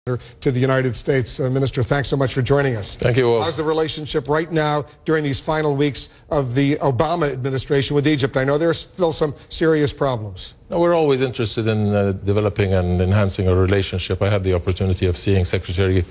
to the United States. Minister, thanks so much for joining us. Thank you, Wolf. How's the relationship right now during these final weeks of the Obama administration with Egypt? I know there are still some serious problems. No, we're always interested in developing and enhancing our relationship. I had the opportunity of seeing Secretary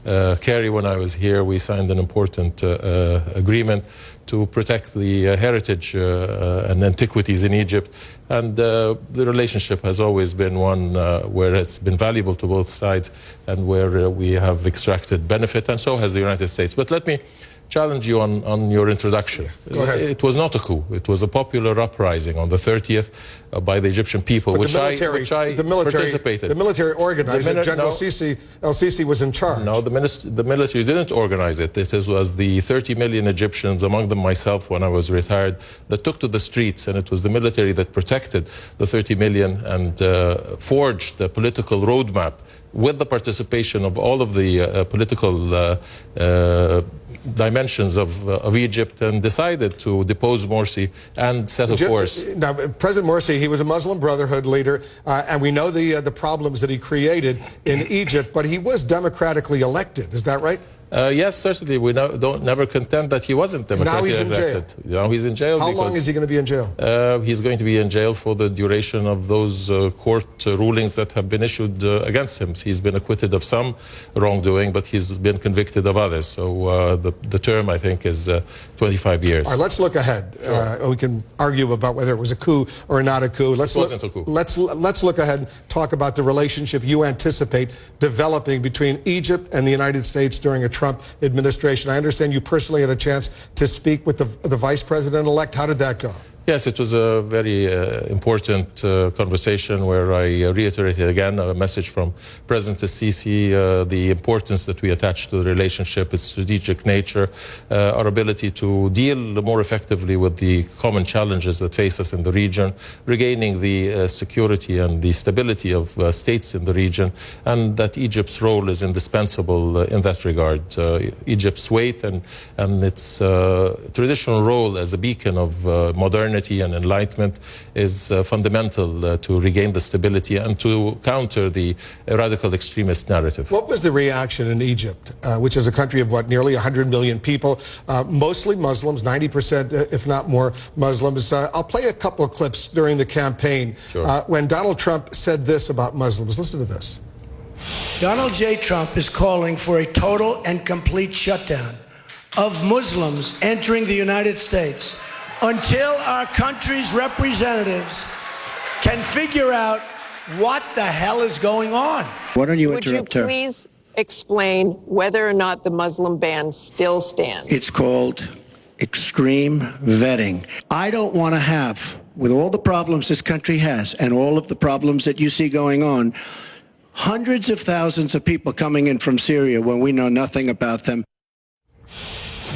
Kerry when I was here. We signed an important agreement to protect the heritage and antiquities in Egypt. And the relationship has always been one where it's been valuable to both sides and where we have extracted benefit, and so has the United States. But let me challenge you on your introduction. Go ahead. It was not a coup. It was a popular uprising on the 30th by the Egyptian people, which I participated. The military organized it. General El-Sisi was in charge. No, the military didn't organize it. This was the 30 million Egyptians, among them myself when I was retired, that took to the streets, and it was the military that protected the 30 million and forged the political roadmap with the participation of all of the political dimensions of Egypt, and decided to depose Morsi and set a course. Now, President Morsi, he was a Muslim Brotherhood leader, and we know the problems that he created in Egypt, but he was democratically elected. Is that right? Yes, certainly. We never contend that he wasn't democratically elected. Now he's in jail. Now he's in jail. How long is he going to be in jail? He's going to be in jail for the duration of those court rulings that have been issued against him. He's been acquitted of some wrongdoing, but he's been convicted of others. So the term, I think, is 25 years. All right, let's look ahead. We can argue about whether it was a coup or not a coup. It wasn't a coup. Let's look ahead and talk about the relationship you anticipate developing between Egypt and the United States during a Trump administration. I understand you personally had a chance to speak with the vice president-elect. How did that go? Yes, it was a very important conversation where I reiterated again a message from President El-Sisi, the importance that we attach to the relationship, its strategic nature, our ability to deal more effectively with the common challenges that face us in the region, regaining the security and the stability of states in the region, and that Egypt's role is indispensable in that regard. Egypt's weight and its traditional role as a beacon of modernity and enlightenment is fundamental to regain the stability and to counter the radical extremist narrative. What was the reaction in Egypt, which is a country of, nearly 100 million people, mostly Muslims, 90% if not more Muslims? I'll play a couple of clips during the campaign when Donald Trump said this about Muslims. Listen to this. Donald J. Trump is calling for a total and complete shutdown of Muslims entering the United States until our country's representatives can figure out what the hell is going on. Why don't you interrupt her? Would you please explain whether or not the Muslim ban still stands? It's called extreme vetting. I don't want to have, with all the problems this country has and all of the problems that you see going on, hundreds of thousands of people coming in from Syria when we know nothing about them.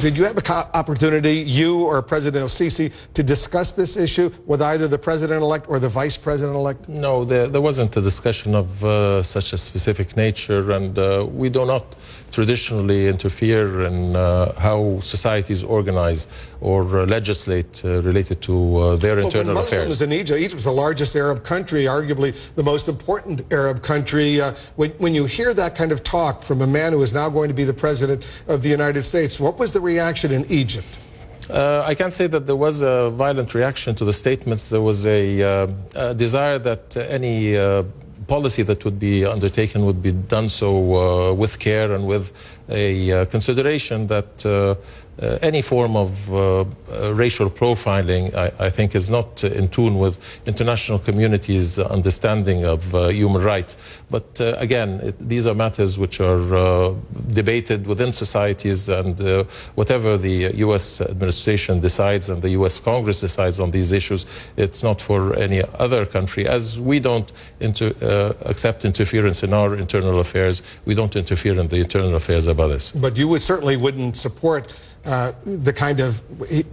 Did you have an opportunity, you or President El-Sisi, to discuss this issue with either the president-elect or the vice president-elect? No, there wasn't a discussion of such a specific nature, and we do not traditionally interfere in how societies organize or legislate related to their internal affairs. In Egypt's the largest Arab country, arguably the most important Arab country. When you hear that kind of talk from a man who is now going to be the president of the United States, what was the reaction in Egypt? I can't say that there was a violent reaction to the statements. There was a desire that any policy that would be undertaken would be done so with care and with a consideration that any form of racial profiling, I think, is not in tune with international community's understanding of human rights. But again, these are matters which are debated within societies, and whatever the U.S. administration decides and the U.S. Congress decides on these issues, it's not for any other country. As we don't accept interference in our internal affairs, we don't interfere in the internal affairs of others. But you certainly wouldn't support the kind of, he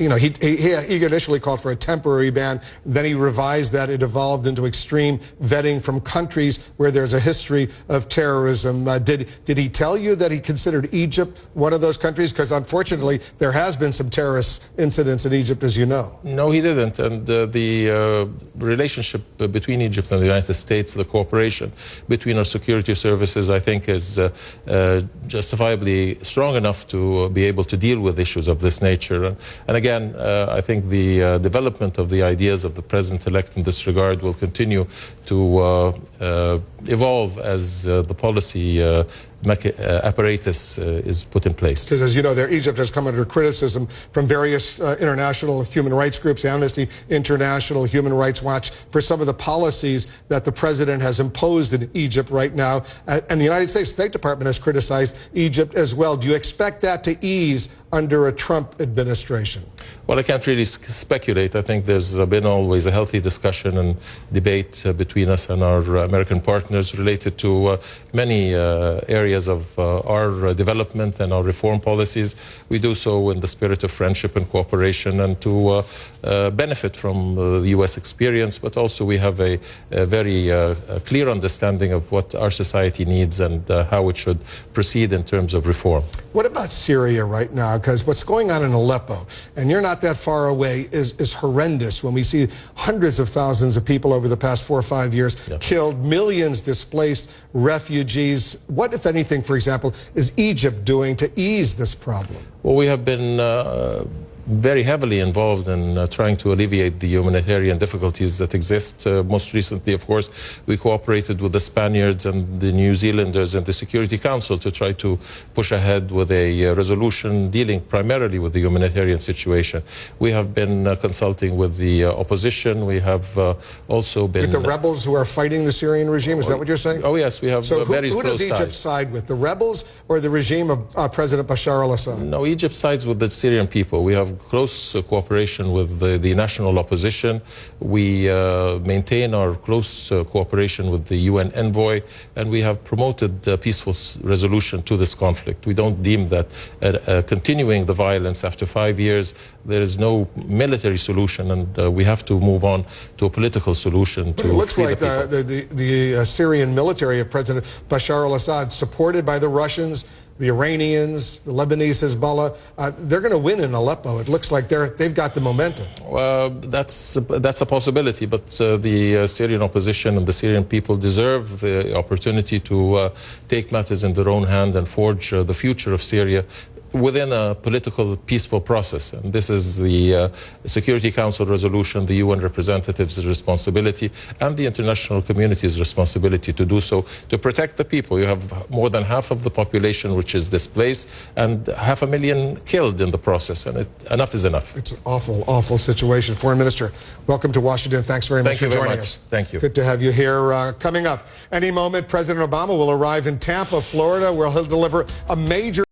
initially called for a temporary ban, then he revised that. It evolved into extreme vetting from countries where there's a history of terrorism. Did he tell you that he considered Egypt one of those countries? Because unfortunately, there has been some terrorist incidents in Egypt, as you know. No, he didn't. And the relationship between Egypt and the United States, the cooperation between our security services, I think is justifiably strong enough to be able to deal with issues of this nature. And again, I think the development of the ideas of the President-elect in this regard will continue to evolve as the policy apparatus is put in place. Because as you know, Egypt has come under criticism from various international human rights groups, Amnesty International, Human Rights Watch, for some of the policies that the president has imposed in Egypt right now. And the United States State Department has criticized Egypt as well. Do you expect that to ease under a Trump administration? Well, I can't really speculate. I think there's been always a healthy discussion and debate between us and our American partners related to many areas of our development and our reform policies. We do so in the spirit of friendship and cooperation and to benefit from the U.S. experience, but also we have a very clear understanding of what our society needs and how it should proceed in terms of reform. What about Syria right now? Because what's going on in Aleppo, and you're not that far away, is horrendous when we see hundreds of thousands of people over the past 4 or 5 years killed, millions displaced, refugees. What, if anything, for example, is Egypt doing to ease this problem? Well, we have been very heavily involved in trying to alleviate the humanitarian difficulties that exist. Most recently, of course, we cooperated with the Spaniards and the New Zealanders and the Security Council to try to push ahead with a resolution dealing primarily with the humanitarian situation. We have been consulting with the opposition. We have also been... With the rebels who are fighting the Syrian regime? Is that what you're saying? Oh, yes, we have very close who does Egypt side with, the rebels or the regime of President Bashar al-Assad? No, Egypt sides with the Syrian people. We have close cooperation with the national opposition. We maintain our close cooperation with the UN envoy, and we have promoted a peaceful resolution to this conflict. We don't deem that continuing the violence after 5 years, there is no military solution, and we have to move on to a political solution to It looks free like the Syrian military of President Bashar al-Assad, supported by the Russians, the Iranians, the Lebanese Hezbollah, they're going to win in Aleppo. It looks like they've got the momentum. That's a possibility, but the Syrian opposition and the Syrian people deserve the opportunity to take matters in their own hand and forge the future of Syria within a political, peaceful process. And this is the Security Council resolution, the UN representatives' responsibility, and the international community's responsibility to do so, to protect the people. You have more than half of the population which is displaced and 500,000 killed in the process, and enough is enough. It's an awful, awful situation. Foreign Minister, welcome to Washington. Thanks very much for joining us. Thank you. Good to have you here. Coming up, any moment, President Obama will arrive in Tampa, Florida, where he'll deliver a major